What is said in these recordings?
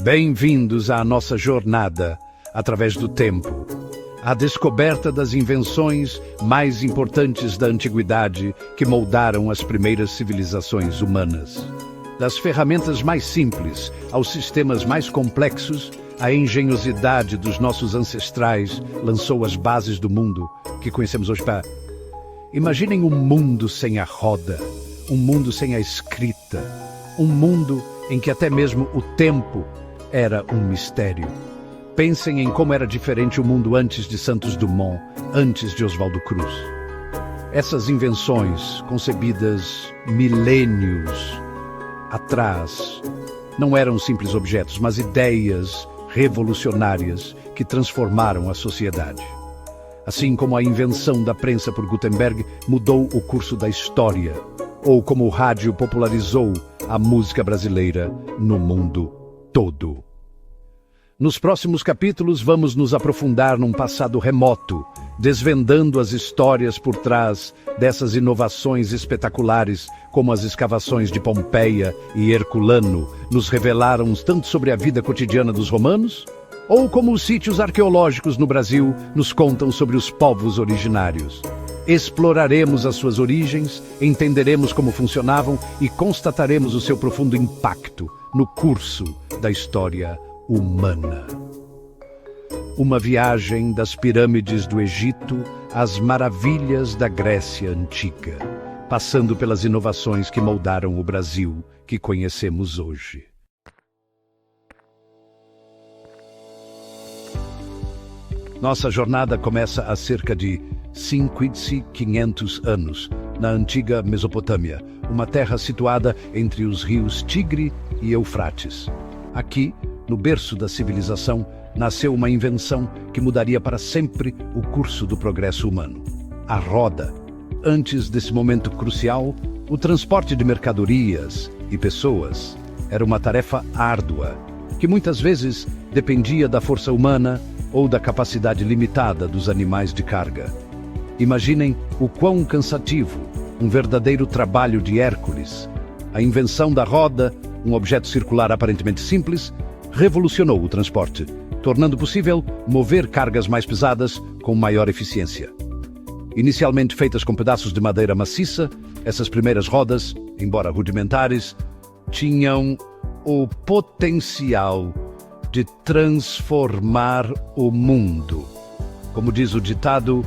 Bem-vindos à nossa jornada através do tempo, à descoberta das invenções mais importantes da antiguidade que moldaram as primeiras civilizações humanas. Das ferramentas mais simples aos sistemas mais complexos, a engenhosidade dos nossos ancestrais lançou as bases do mundo que conhecemos hoje. Imaginem um mundo sem a roda, um mundo sem a escrita, um mundo em que até mesmo o tempo era um mistério. Pensem em como era diferente o mundo antes de Santos Dumont, antes de Oswaldo Cruz. Essas invenções, concebidas milênios atrás, não eram simples objetos, mas ideias revolucionárias que transformaram a sociedade. Assim como a invenção da prensa por Gutenberg mudou o curso da história, ou como o rádio popularizou a música brasileira no mundo todo. Nos próximos capítulos vamos nos aprofundar num passado remoto, desvendando as histórias por trás dessas inovações espetaculares, como as escavações de Pompeia e Herculano nos revelaram tanto sobre a vida cotidiana dos romanos, ou como os sítios arqueológicos no Brasil nos contam sobre os povos originários. Exploraremos as suas origens, entenderemos como funcionavam e constataremos o seu profundo impacto no curso da história humana. Uma viagem das pirâmides do Egito às maravilhas da Grécia Antiga, passando pelas inovações que moldaram o Brasil que conhecemos hoje. Nossa jornada começa há cerca de 5.500 anos, na antiga Mesopotâmia, uma terra situada entre os rios Tigre e Eufrates. Aqui, no berço da civilização, nasceu uma invenção que mudaria para sempre o curso do progresso humano: a roda. Antes desse momento crucial, o transporte de mercadorias e pessoas era uma tarefa árdua, que muitas vezes dependia da força humana ou da capacidade limitada dos animais de carga. Imaginem o quão cansativo, um verdadeiro trabalho de Hércules. A invenção da roda, um objeto circular aparentemente simples, revolucionou o transporte, tornando possível mover cargas mais pesadas com maior eficiência. Inicialmente feitas com pedaços de madeira maciça, essas primeiras rodas, embora rudimentares, tinham o potencial de transformar o mundo. Como diz o ditado,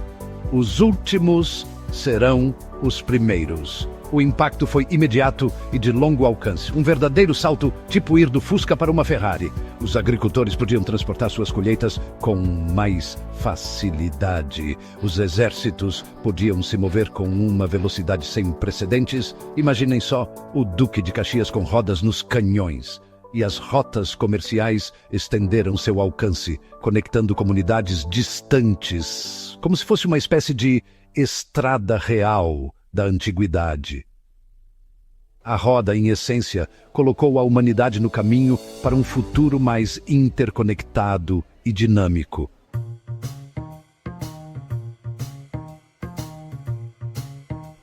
os últimos serão os primeiros. O impacto foi imediato e de longo alcance. Um verdadeiro salto, tipo ir do Fusca para uma Ferrari. Os agricultores podiam transportar suas colheitas com mais facilidade. Os exércitos podiam se mover com uma velocidade sem precedentes. Imaginem só o Duque de Caxias com rodas nos canhões. E as rotas comerciais estenderam seu alcance, conectando comunidades distantes, como se fosse uma espécie de estrada real da antiguidade. A roda, em essência, colocou a humanidade no caminho para um futuro mais interconectado e dinâmico.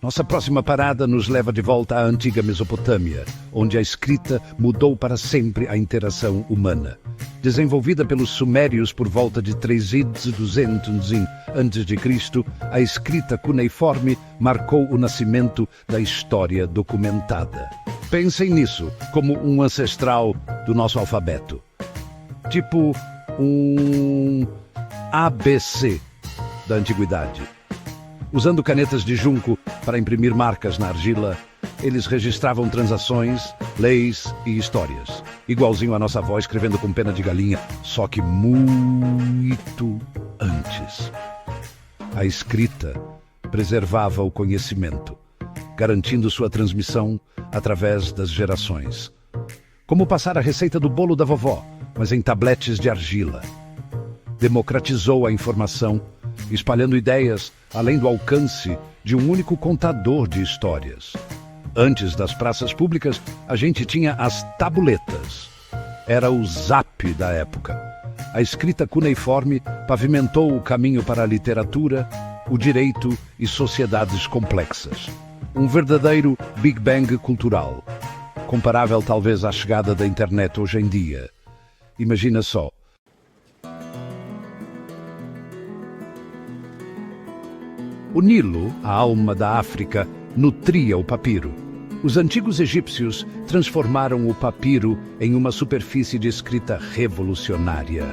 Nossa próxima parada nos leva de volta à antiga Mesopotâmia, onde a escrita mudou para sempre a interação humana. Desenvolvida pelos sumérios por volta de 3200 a.C., a escrita cuneiforme marcou o nascimento da história documentada. Pensem nisso como um ancestral do nosso alfabeto. Tipo um ABC da antiguidade. Usando canetas de junco para imprimir marcas na argila, eles registravam transações, leis e histórias. Igualzinho a nossa avó escrevendo com pena de galinha, só que muito antes. A escrita preservava o conhecimento, garantindo sua transmissão através das gerações. Como passar a receita do bolo da vovó, mas em tabletes de argila. Democratizou a informação, espalhando ideias além do alcance de um único contador de histórias. Antes das praças públicas, a gente tinha as tabuletas. Era o zap da época. A escrita cuneiforme pavimentou o caminho para a literatura, o direito e sociedades complexas. Um verdadeiro Big Bang cultural, comparável talvez à chegada da internet hoje em dia. Imagina só. O Nilo, a alma da África, nutria o papiro. Os antigos egípcios transformaram o papiro em uma superfície de escrita revolucionária.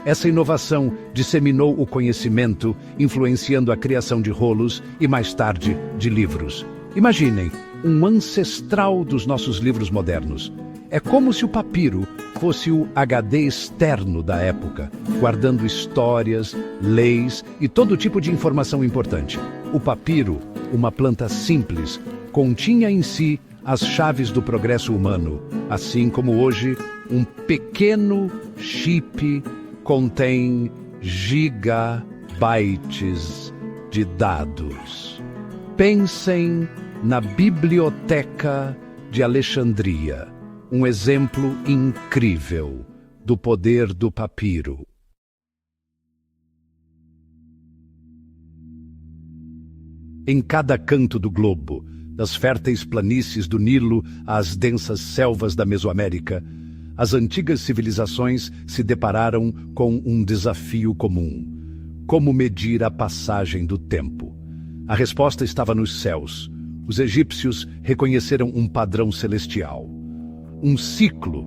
Essa inovação disseminou o conhecimento, influenciando a criação de rolos e, mais tarde, de livros. Imaginem, um ancestral dos nossos livros modernos. É como se o papiro fosse o HD externo da época, guardando histórias, leis e todo tipo de informação importante. O papiro, uma planta simples, continha em si as chaves do progresso humano, assim como hoje um pequeno chip contém gigabytes de dados. Pensem na Biblioteca de Alexandria, um exemplo incrível do poder do papiro. Em cada canto do globo, das férteis planícies do Nilo às densas selvas da Mesoamérica, as antigas civilizações se depararam com um desafio comum: como medir a passagem do tempo. A resposta estava nos céus. Os egípcios reconheceram um padrão celestial. Um ciclo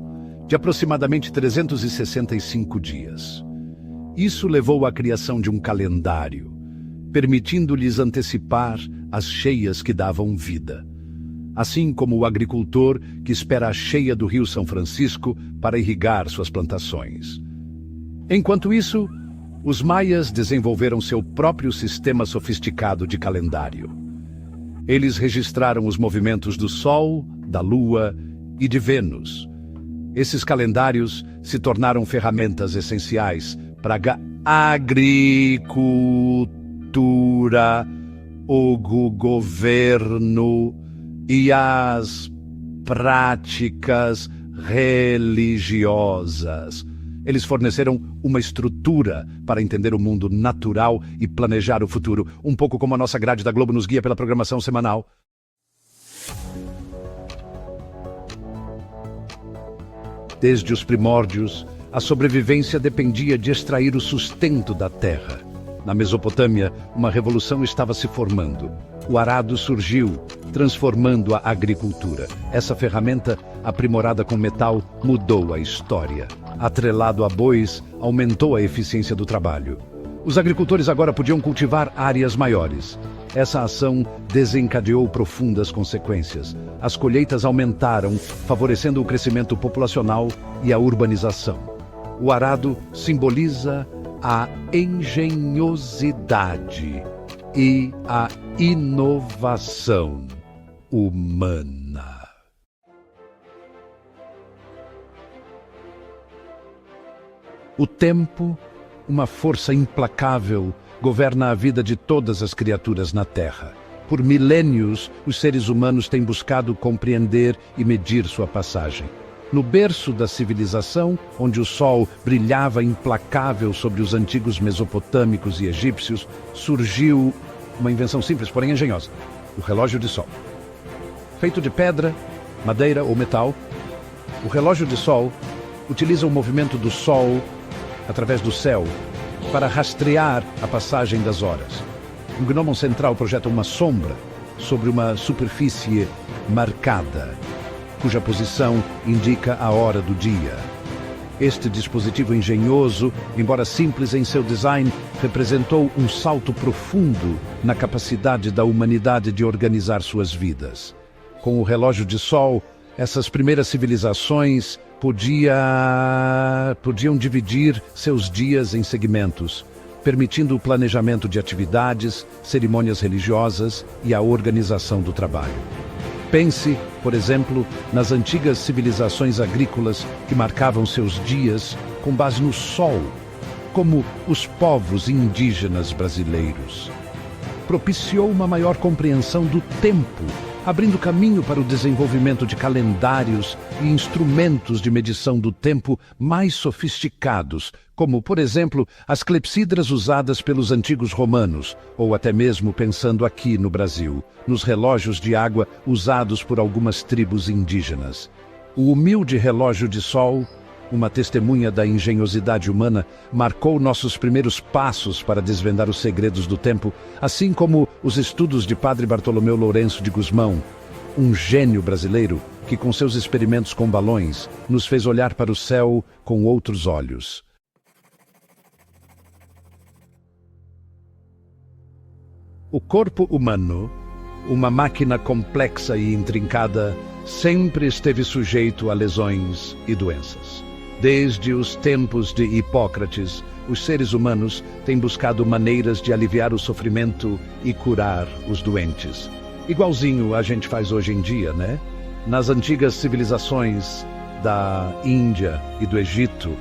de aproximadamente 365 dias. Isso levou à criação de um calendário, permitindo-lhes antecipar as cheias que davam vida. Assim como o agricultor que espera a cheia do Rio São Francisco para irrigar suas plantações. Enquanto isso, os maias desenvolveram seu próprio sistema sofisticado de calendário. Eles registraram os movimentos do Sol, da Lua e de Vênus. Esses calendários se tornaram ferramentas essenciais para a agricultura, o governo e as práticas religiosas. Eles forneceram uma estrutura para entender o mundo natural e planejar o futuro, um pouco como a nossa grade da Globo nos guia pela programação semanal. Desde os primórdios, a sobrevivência dependia de extrair o sustento da terra. Na Mesopotâmia, uma revolução estava se formando. O arado surgiu, transformando a agricultura. Essa ferramenta, aprimorada com metal, mudou a história. Atrelado a bois, aumentou a eficiência do trabalho. Os agricultores agora podiam cultivar áreas maiores. Essa ação desencadeou profundas consequências. As colheitas aumentaram, favorecendo o crescimento populacional e a urbanização. O arado simboliza a engenhosidade e a inovação humana. O tempo, uma força implacável, governa a vida de todas as criaturas na Terra. Por milênios, os seres humanos têm buscado compreender e medir sua passagem. No berço da civilização, onde o sol brilhava implacável sobre os antigos mesopotâmicos e egípcios, surgiu uma invenção simples, porém engenhosa: o relógio de sol. Feito de pedra, madeira ou metal, o relógio de sol utiliza o movimento do sol através do céu para rastrear a passagem das horas. Um gnomo central projeta uma sombra sobre uma superfície marcada, cuja posição indica a hora do dia. Este dispositivo engenhoso, embora simples em seu design, representou um salto profundo na capacidade da humanidade de organizar suas vidas. Com o relógio de sol, essas primeiras civilizações podiam dividir seus dias em segmentos, permitindo o planejamento de atividades, cerimônias religiosas e a organização do trabalho. Pense, por exemplo, nas antigas civilizações agrícolas que marcavam seus dias com base no sol, como os povos indígenas brasileiros. Propiciou uma maior compreensão do tempo, abrindo caminho para o desenvolvimento de calendários e instrumentos de medição do tempo mais sofisticados, como, por exemplo, as clepsidras usadas pelos antigos romanos, ou até mesmo, pensando aqui no Brasil, nos relógios de água usados por algumas tribos indígenas. O humilde relógio de sol, uma testemunha da engenhosidade humana, marcou nossos primeiros passos para desvendar os segredos do tempo, assim como os estudos de Padre Bartolomeu Lourenço de Gusmão, um gênio brasileiro que, com seus experimentos com balões, nos fez olhar para o céu com outros olhos. O corpo humano, uma máquina complexa e intrincada, sempre esteve sujeito a lesões e doenças. Desde os tempos de Hipócrates, os seres humanos têm buscado maneiras de aliviar o sofrimento e curar os doentes. Igualzinho a gente faz hoje em dia, né? Nas antigas civilizações da Índia e do Egito,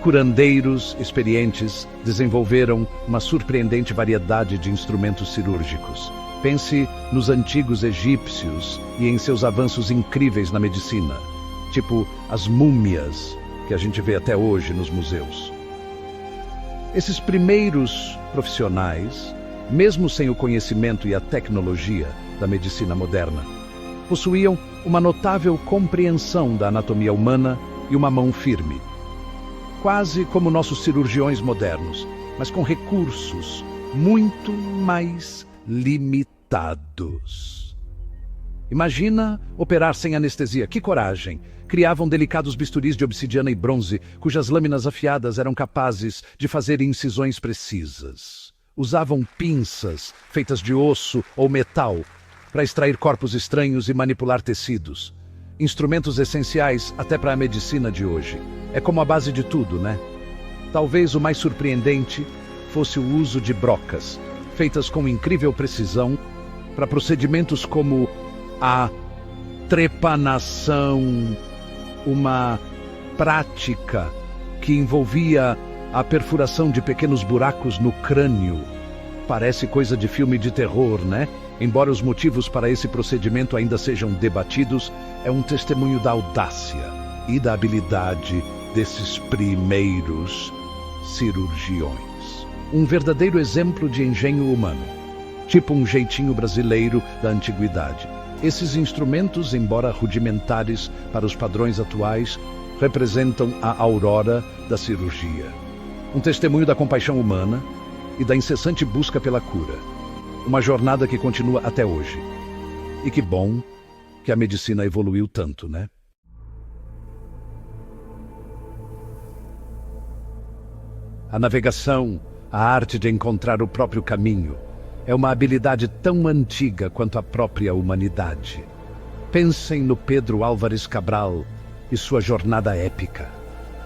curandeiros experientes desenvolveram uma surpreendente variedade de instrumentos cirúrgicos. Pense nos antigos egípcios e em seus avanços incríveis na medicina, tipo as múmias que a gente vê até hoje nos museus. Esses primeiros profissionais, mesmo sem o conhecimento e a tecnologia da medicina moderna, possuíam uma notável compreensão da anatomia humana e uma mão firme. Quase como nossos cirurgiões modernos, mas com recursos muito mais limitados. Imagina operar sem anestesia. Que coragem! Criavam delicados bisturis de obsidiana e bronze, cujas lâminas afiadas eram capazes de fazer incisões precisas. Usavam pinças feitas de osso ou metal para extrair corpos estranhos e manipular tecidos. Instrumentos essenciais até para a medicina de hoje. É como a base de tudo, né? Talvez o mais surpreendente fosse o uso de brocas, feitas com incrível precisão, para procedimentos como a trepanação, uma prática que envolvia a perfuração de pequenos buracos no crânio. Parece coisa de filme de terror, né? Embora os motivos para esse procedimento ainda sejam debatidos, é um testemunho da audácia e da habilidade desses primeiros cirurgiões. Um verdadeiro exemplo de engenho humano, tipo um jeitinho brasileiro da antiguidade. Esses instrumentos, embora rudimentares para os padrões atuais, representam a aurora da cirurgia. Um testemunho da compaixão humana e da incessante busca pela cura. Uma jornada que continua até hoje. E que bom que a medicina evoluiu tanto, né? A navegação, a arte de encontrar o próprio caminho, é uma habilidade tão antiga quanto a própria humanidade. Pensem no Pedro Álvares Cabral e sua jornada épica.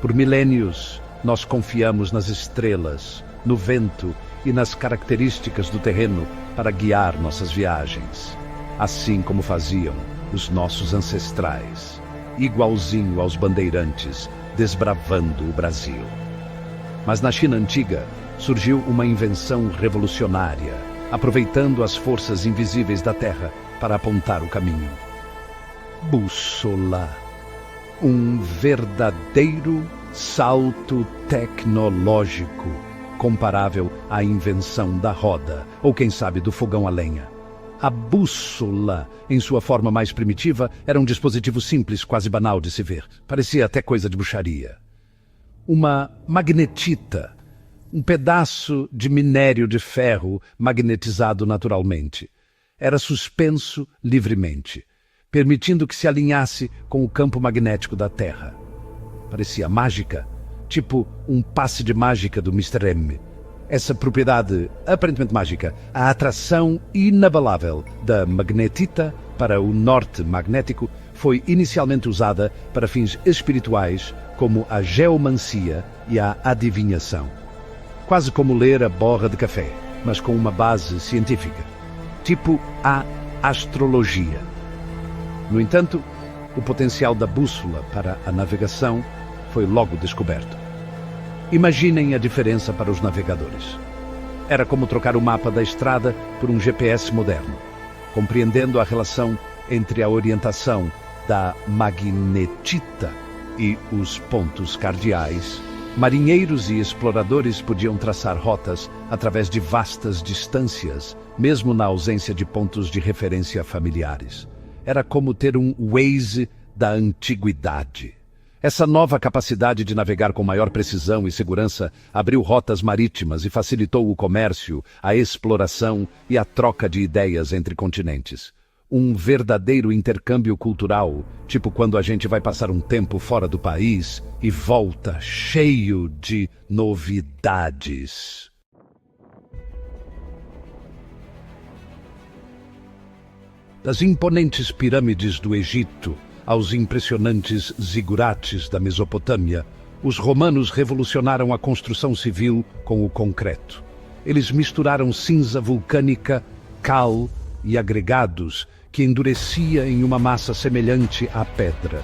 Por milênios, nós confiamos nas estrelas, no vento e nas características do terreno para guiar nossas viagens, assim como faziam os nossos ancestrais, igualzinho aos bandeirantes desbravando o Brasil. Mas na China antiga surgiu uma invenção revolucionária, aproveitando as forças invisíveis da Terra para apontar o caminho. Bússola. Um verdadeiro salto tecnológico, comparável à invenção da roda, ou quem sabe do fogão a lenha. A bússola, em sua forma mais primitiva, era um dispositivo simples, quase banal de se ver. Parecia até coisa de bruxaria. Uma magnetita, um pedaço de minério de ferro magnetizado naturalmente. Era suspenso livremente, permitindo que se alinhasse com o campo magnético da Terra. Parecia mágica, tipo um passe de mágica do Mr. M. Essa propriedade aparentemente mágica, a atração inabalável da magnetita para o norte magnético, foi inicialmente usada para fins espirituais como a geomancia e a adivinhação. Quase como ler a borra de café, mas com uma base científica, tipo a astrologia. No entanto, o potencial da bússola para a navegação foi logo descoberto. Imaginem a diferença para os navegadores. Era como trocar o mapa da estrada por um GPS moderno, compreendendo a relação entre a orientação da magnetita e os pontos cardeais. Marinheiros e exploradores podiam traçar rotas através de vastas distâncias, mesmo na ausência de pontos de referência familiares. Era como ter um Waze da antiguidade. Essa nova capacidade de navegar com maior precisão e segurança abriu rotas marítimas e facilitou o comércio, a exploração e a troca de ideias entre continentes. Um verdadeiro intercâmbio cultural, tipo quando a gente vai passar um tempo fora do país e volta cheio de novidades. Das imponentes pirâmides do Egito aos impressionantes zigurates da Mesopotâmia, os romanos revolucionaram a construção civil com o concreto. Eles misturaram cinza vulcânica, cal e agregados que endurecia em uma massa semelhante à pedra.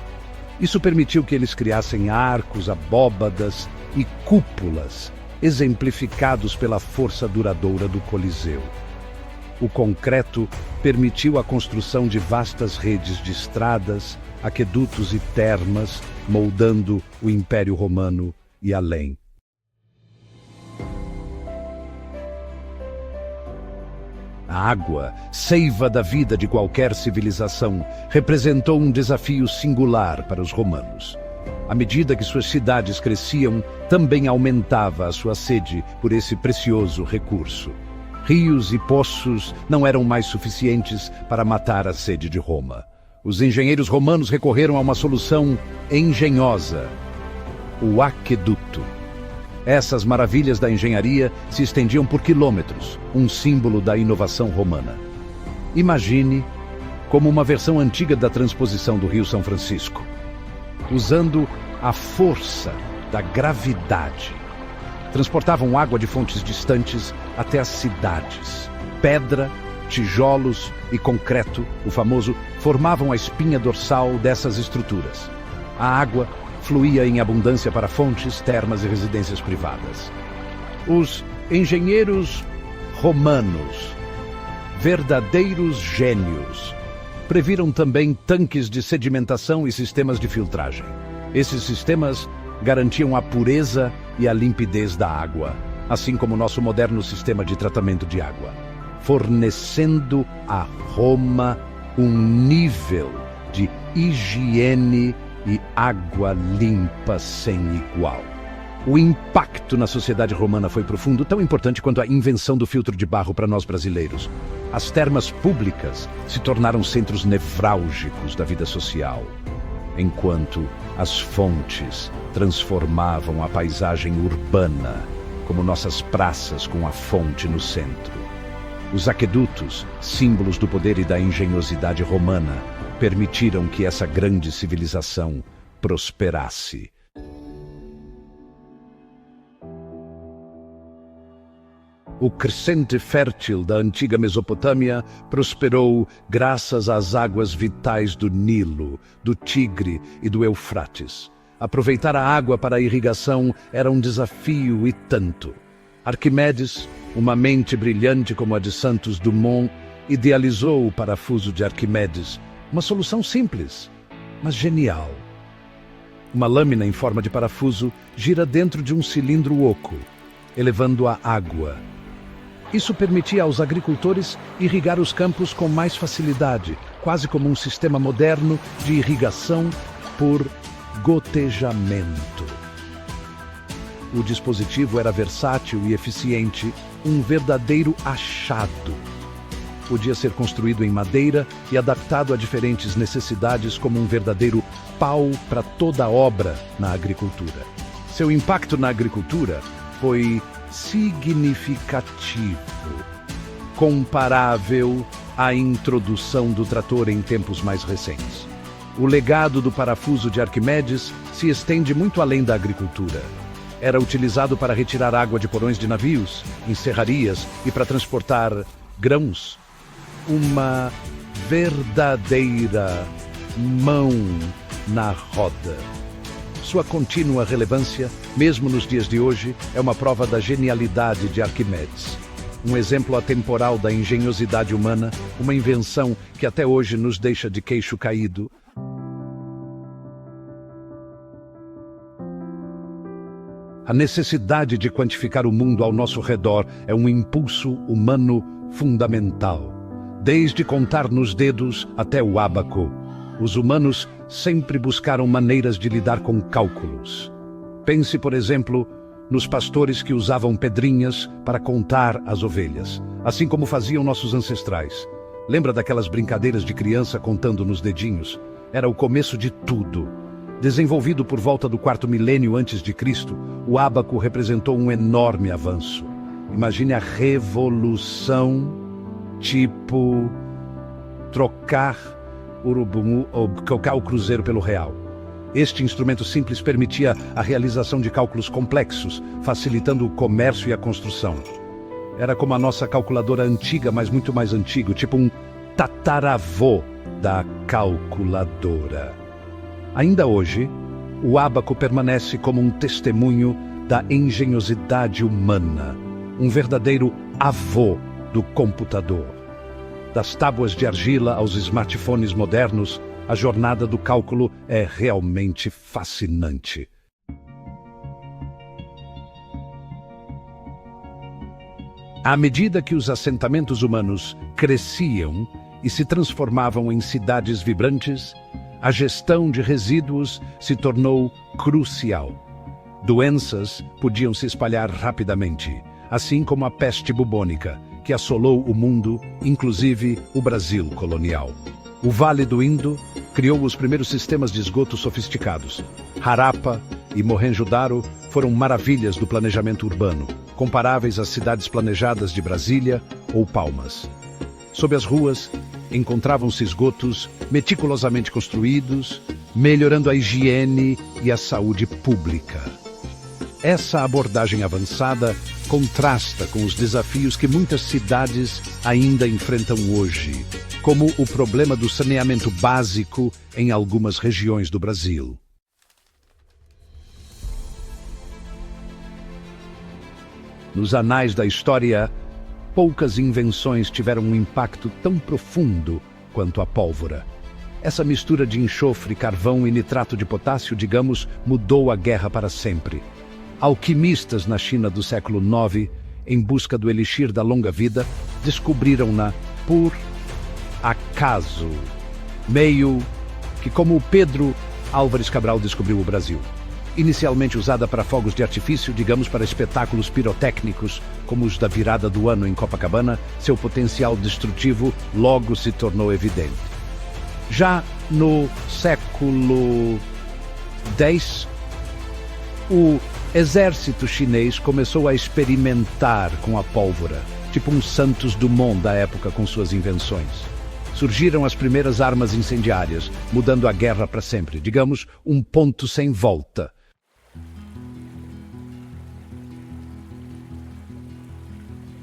Isso permitiu que eles criassem arcos, abóbadas e cúpulas, exemplificados pela força duradoura do Coliseu. O concreto permitiu a construção de vastas redes de estradas, aquedutos e termas, moldando o Império Romano e além. A água, seiva da vida de qualquer civilização, representou um desafio singular para os romanos. À medida que suas cidades cresciam, também aumentava a sua sede por esse precioso recurso. Rios e poços não eram mais suficientes para matar a sede de Roma. Os engenheiros romanos recorreram a uma solução engenhosa: o aqueduto. Essas maravilhas da engenharia se estendiam por quilômetros, um símbolo da inovação romana. Imagine como uma versão antiga da transposição do Rio São Francisco, usando a força da gravidade. Transportavam água de fontes distantes até as cidades. Pedra, tijolos e concreto, o famoso, formavam a espinha dorsal dessas estruturas. A água fluía em abundância para fontes, termas e residências privadas. Os engenheiros romanos, verdadeiros gênios, previram também tanques de sedimentação e sistemas de filtragem. Esses sistemas garantiam a pureza e a limpidez da água, assim como o nosso moderno sistema de tratamento de água, fornecendo a Roma um nível de higiene e água limpa sem igual. O impacto na sociedade romana foi profundo, tão importante quanto a invenção do filtro de barro para nós brasileiros. As termas públicas se tornaram centros nevrálgicos da vida social, enquanto as fontes transformavam a paisagem urbana, como nossas praças com a fonte no centro. Os aquedutos, símbolos do poder e da engenhosidade romana, permitiram que essa grande civilização prosperasse. O crescente fértil da antiga Mesopotâmia prosperou graças às águas vitais do Nilo, do Tigre e do Eufrates. Aproveitar a água para a irrigação era um desafio e tanto. Arquimedes, uma mente brilhante como a de Santos Dumont, idealizou o parafuso de Arquimedes, uma solução simples, mas genial. Uma lâmina em forma de parafuso gira dentro de um cilindro oco, elevando a água. Isso permitia aos agricultores irrigar os campos com mais facilidade, quase como um sistema moderno de irrigação por gotejamento. O dispositivo era versátil e eficiente, um verdadeiro achado. Podia ser construído em madeira e adaptado a diferentes necessidades como um verdadeiro pau para toda obra na agricultura. Seu impacto na agricultura foi significativo, comparável à introdução do trator em tempos mais recentes. O legado do parafuso de Arquimedes se estende muito além da agricultura. Era utilizado para retirar água de porões de navios, em serrarias e para transportar grãos. Uma verdadeira mão na roda. Sua contínua relevância, mesmo nos dias de hoje, é uma prova da genialidade de Arquimedes. Um exemplo atemporal da engenhosidade humana, uma invenção que até hoje nos deixa de queixo caído. A necessidade de quantificar o mundo ao nosso redor é um impulso humano fundamental. Desde contar nos dedos até o ábaco, Os humanos sempre buscaram maneiras de lidar com cálculos. Pense, por exemplo, nos pastores que usavam pedrinhas para contar as ovelhas, assim como faziam nossos ancestrais. Lembra daquelas brincadeiras de criança contando nos dedinhos? Era o começo de tudo. Desenvolvido por volta do 4º milênio antes de Cristo, o ábaco representou um enorme avanço. Imagine a revolução, tipo trocar o cruzeiro pelo real. Este instrumento simples permitia a realização de cálculos complexos, facilitando o comércio e a construção. Era como a nossa calculadora antiga, mas muito mais antigo, tipo um tataravô da calculadora. Ainda hoje, o ábaco permanece como um testemunho da engenhosidade humana, um verdadeiro avô do computador. Das tábuas de argila aos smartphones modernos, a jornada do cálculo é realmente fascinante. À medida que os assentamentos humanos cresciam e se transformavam em cidades vibrantes, a gestão de resíduos se tornou crucial. Doenças podiam se espalhar rapidamente, assim como a peste bubônica, que assolou o mundo, inclusive o Brasil colonial. O Vale do Indo criou os primeiros sistemas de esgoto sofisticados. Harappa e Mohenjo-Daro foram maravilhas do planejamento urbano, comparáveis às cidades planejadas de Brasília ou Palmas. Sob as ruas, encontravam-se esgotos meticulosamente construídos, melhorando a higiene e a saúde pública. Essa abordagem avançada contrasta com os desafios que muitas cidades ainda enfrentam hoje, como o problema do saneamento básico em algumas regiões do Brasil. Nos anais da história, poucas invenções tiveram um impacto tão profundo quanto a pólvora. Essa mistura de enxofre, carvão e nitrato de potássio, digamos, mudou a guerra para sempre. Alquimistas na China do século IX, em busca do elixir da longa vida, descobriram-na por acaso, meio que como o Pedro Álvares Cabral descobriu o Brasil. Inicialmente usada para fogos de artifício, digamos para espetáculos pirotécnicos, como os da virada do ano em Copacabana, seu potencial destrutivo logo se tornou evidente. Já no século X, o exército chinês começou a experimentar com a pólvora, tipo um Santos Dumont da época com suas invenções. Surgiram as primeiras armas incendiárias, mudando a guerra para sempre, digamos, um ponto sem volta.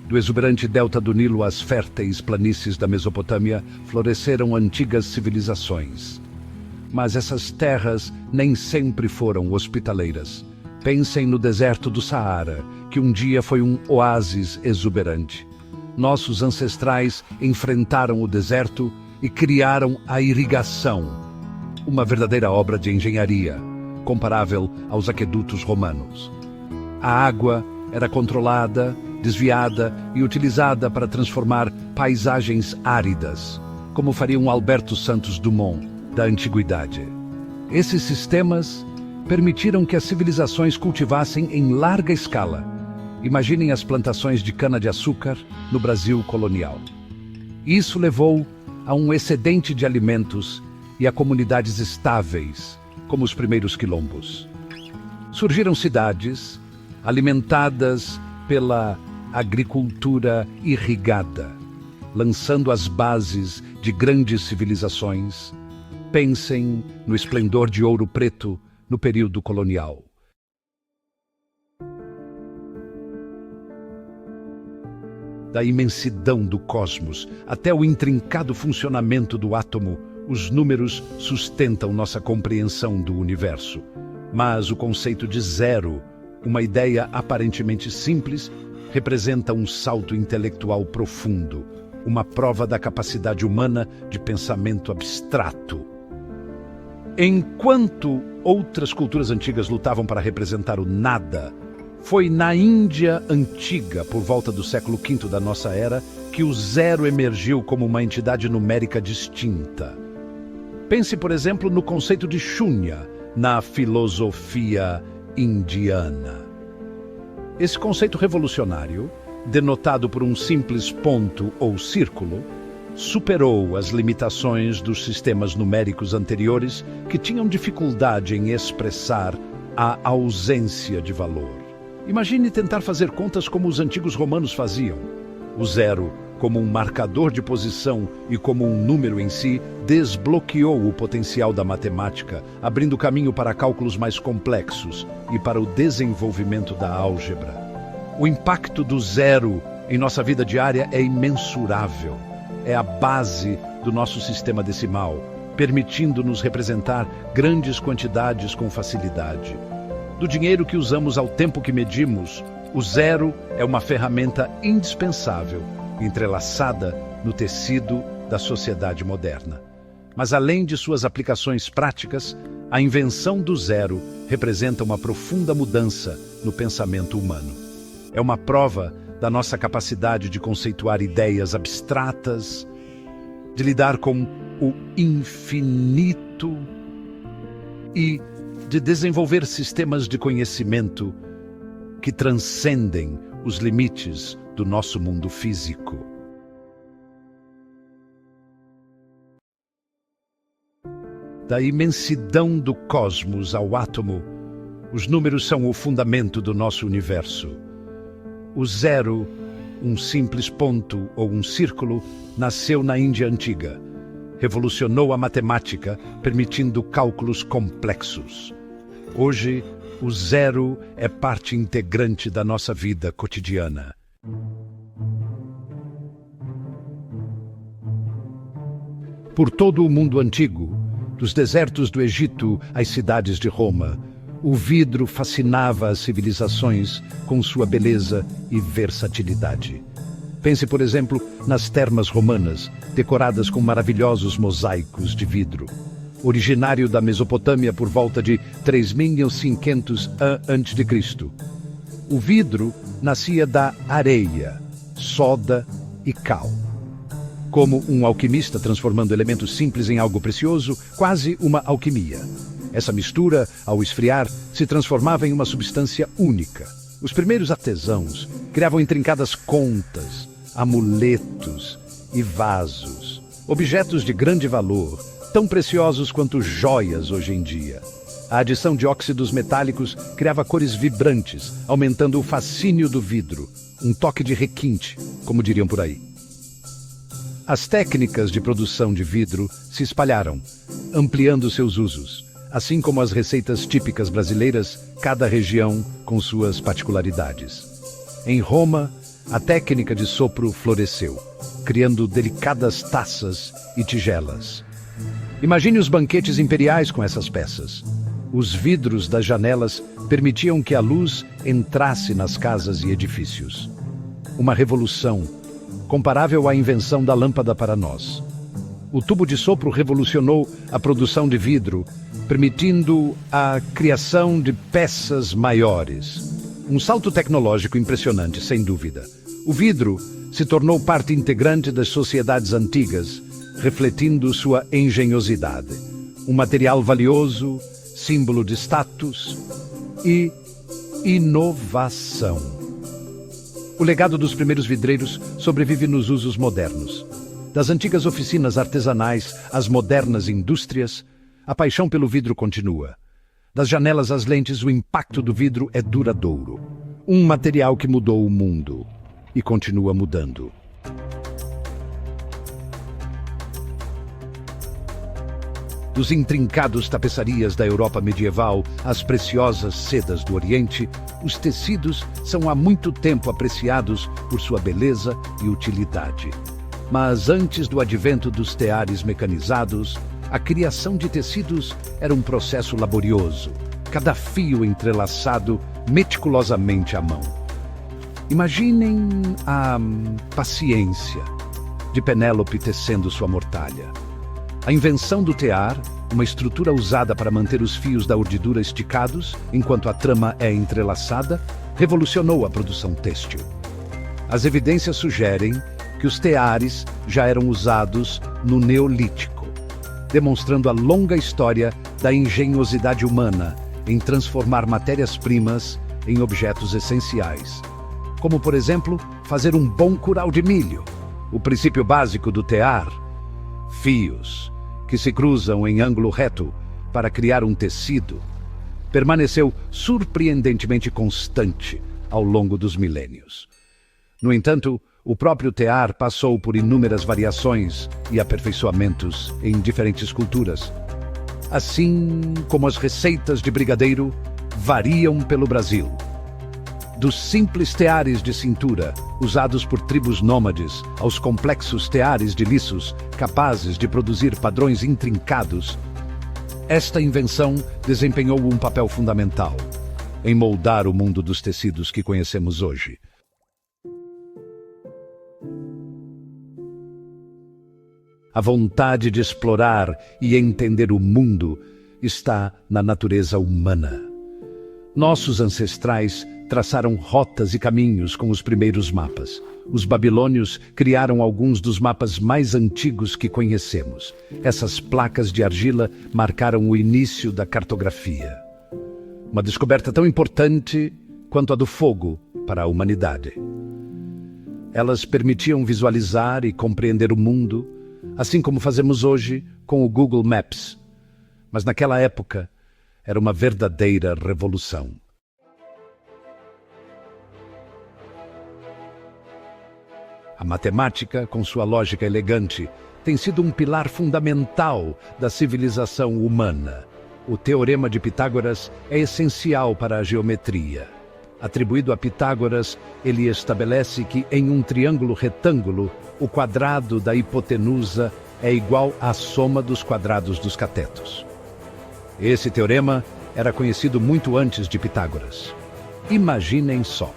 Do exuberante delta do Nilo às férteis planícies da Mesopotâmia, floresceram antigas civilizações. Mas essas terras nem sempre foram hospitaleiras. Pensem no deserto do Saara, que um dia foi um oásis exuberante. Nossos ancestrais enfrentaram o deserto e criaram a irrigação, uma verdadeira obra de engenharia, comparável aos aquedutos romanos. A água era controlada, desviada e utilizada para transformar paisagens áridas, como faria um Alberto Santos Dumont da antiguidade. Esses sistemas permitiram que as civilizações cultivassem em larga escala. Imaginem as plantações de cana-de-açúcar no Brasil colonial. Isso levou a um excedente de alimentos e a comunidades estáveis, como os primeiros quilombos. Surgiram cidades alimentadas pela agricultura irrigada, lançando as bases de grandes civilizações. Pensem no esplendor de Ouro Preto no período colonial. Da imensidão do cosmos até o intrincado funcionamento do átomo, os números sustentam nossa compreensão do universo. Mas o conceito de zero, uma ideia aparentemente simples, representa um salto intelectual profundo, uma prova da capacidade humana de pensamento abstrato. Enquanto outras culturas antigas lutavam para representar o nada, foi na Índia antiga, por volta do século V da nossa era, que o zero emergiu como uma entidade numérica distinta. Pense, por exemplo, no conceito de Shunya, na filosofia indiana. Esse conceito revolucionário, denotado por um simples ponto ou círculo, superou as limitações dos sistemas numéricos anteriores que tinham dificuldade em expressar a ausência de valor. Imagine tentar fazer contas como os antigos romanos faziam. O zero, como um marcador de posição e como um número em si, desbloqueou o potencial da matemática, abrindo caminho para cálculos mais complexos e para o desenvolvimento da álgebra. O impacto do zero em nossa vida diária é imensurável. É a base do nosso sistema decimal, permitindo-nos representar grandes quantidades com facilidade. Do dinheiro que usamos ao tempo que medimos, o zero é uma ferramenta indispensável, entrelaçada no tecido da sociedade moderna. Mas além de suas aplicações práticas, a invenção do zero representa uma profunda mudança no pensamento humano. É uma prova da nossa capacidade de conceituar ideias abstratas, de lidar com o infinito e de desenvolver sistemas de conhecimento que transcendem os limites do nosso mundo físico. Da imensidão do cosmos ao átomo, os números são o fundamento do nosso universo. O zero, um simples ponto ou um círculo, nasceu na Índia antiga. Revolucionou a matemática, permitindo cálculos complexos. Hoje, o zero é parte integrante da nossa vida cotidiana. Por todo o mundo antigo, dos desertos do Egito às cidades de Roma, o vidro fascinava as civilizações com sua beleza e versatilidade. Pense, por exemplo, nas termas romanas, decoradas com maravilhosos mosaicos de vidro. Originário da Mesopotâmia por volta de 3500 a.C. O vidro nascia da areia, soda e cal. Como um alquimista transformando elementos simples em algo precioso, quase uma alquimia. Essa mistura, ao esfriar, se transformava em uma substância única. Os primeiros artesãos criavam intrincadas contas, amuletos e vasos, objetos de grande valor, tão preciosos quanto joias hoje em dia. A adição de óxidos metálicos criava cores vibrantes, aumentando o fascínio do vidro, um toque de requinte, como diriam por aí. As técnicas de produção de vidro se espalharam, ampliando seus usos. Assim como as receitas típicas brasileiras, cada região com suas particularidades. Em Roma, a técnica de sopro floresceu, criando delicadas taças e tigelas. Imagine os banquetes imperiais com essas peças. Os vidros das janelas permitiam que a luz entrasse nas casas e edifícios. Uma revolução, comparável à invenção da lâmpada para nós. O tubo de sopro revolucionou a produção de vidro, permitindo a criação de peças maiores. Um salto tecnológico impressionante, sem dúvida. O vidro se tornou parte integrante das sociedades antigas, refletindo sua engenhosidade. Um material valioso, símbolo de status e inovação. O legado dos primeiros vidreiros sobrevive nos usos modernos. Das antigas oficinas artesanais às modernas indústrias, a paixão pelo vidro continua. Das janelas às lentes, o impacto do vidro é duradouro. Um material que mudou o mundo e continua mudando. Dos intrincados tapeçarias da Europa medieval às preciosas sedas do Oriente, os tecidos são há muito tempo apreciados por sua beleza e utilidade. Mas antes do advento dos teares mecanizados, a criação de tecidos era um processo laborioso, cada fio entrelaçado meticulosamente à mão. Imaginem a paciência de Penélope tecendo sua mortalha. A invenção do tear, uma estrutura usada para manter os fios da urdidura esticados enquanto a trama é entrelaçada, revolucionou a produção têxtil. As evidências sugerem que os teares já eram usados no Neolítico. demonstrando a longa história da engenhosidade humana em transformar matérias-primas em objetos essenciais. Como, por exemplo, fazer um bom curau de milho. O princípio básico do tear: fios que se cruzam em ângulo reto para criar um tecido, permaneceu surpreendentemente constante ao longo dos milênios. No entanto, o próprio tear passou por inúmeras variações e aperfeiçoamentos em diferentes culturas, assim como as receitas de brigadeiro variam pelo Brasil. Dos simples teares de cintura, usados por tribos nômades, aos complexos teares de liços, capazes de produzir padrões intrincados, esta invenção desempenhou um papel fundamental em moldar o mundo dos tecidos que conhecemos hoje. A vontade de explorar e entender o mundo está na natureza humana. Nossos ancestrais traçaram rotas e caminhos com os primeiros mapas. Os babilônios criaram alguns dos mapas mais antigos que conhecemos. Essas placas de argila marcaram o início da cartografia. Uma descoberta tão importante quanto a do fogo para a humanidade. Elas permitiam visualizar e compreender o mundo, assim como fazemos hoje com o Google Maps. Mas naquela época, era uma verdadeira revolução. A matemática, com sua lógica elegante, tem sido um pilar fundamental da civilização humana. O Teorema de Pitágoras é essencial para a geometria. Atribuído a Pitágoras, ele estabelece que em um triângulo retângulo, o quadrado da hipotenusa é igual à soma dos quadrados dos catetos. Esse teorema era conhecido muito antes de Pitágoras. Imaginem só.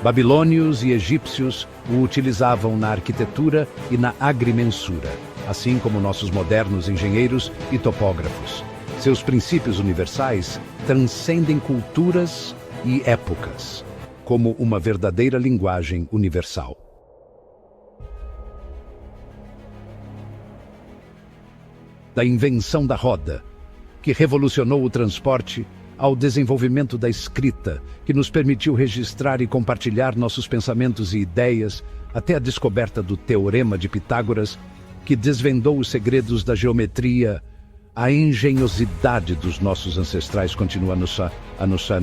Babilônios e egípcios o utilizavam na arquitetura e na agrimensura, assim como nossos modernos engenheiros e topógrafos. Seus princípios universais transcendem culturas e épocas, como uma verdadeira linguagem universal. Da invenção da roda, que revolucionou o transporte, ao desenvolvimento da escrita, que nos permitiu registrar e compartilhar nossos pensamentos e ideias, até a descoberta do Teorema de Pitágoras, que desvendou os segredos da geometria. A engenhosidade dos nossos ancestrais continua a nos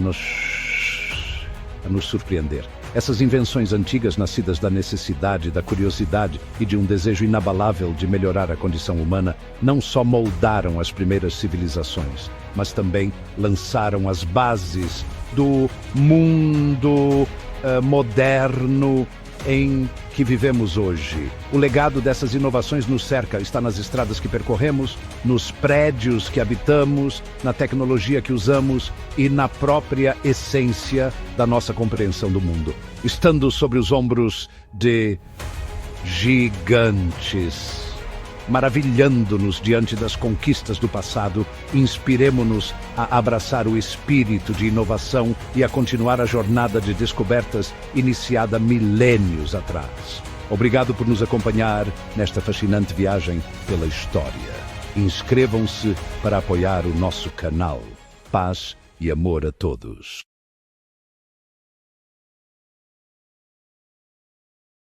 surpreender. Essas invenções antigas, nascidas da necessidade, da curiosidade e de um desejo inabalável de melhorar a condição humana, não só moldaram as primeiras civilizações, mas também lançaram as bases do mundo moderno em que vivemos hoje. O legado dessas inovações nos cerca, está nas estradas que percorremos, nos prédios que habitamos, na tecnologia que usamos e na própria essência da nossa compreensão do mundo. Estando sobre os ombros de gigantes, maravilhando-nos diante das conquistas do passado, inspiremo-nos a abraçar o espírito de inovação e a continuar a jornada de descobertas iniciada milênios atrás. Obrigado por nos acompanhar nesta fascinante viagem pela história. Inscrevam-se para apoiar o nosso canal. Paz e amor a todos.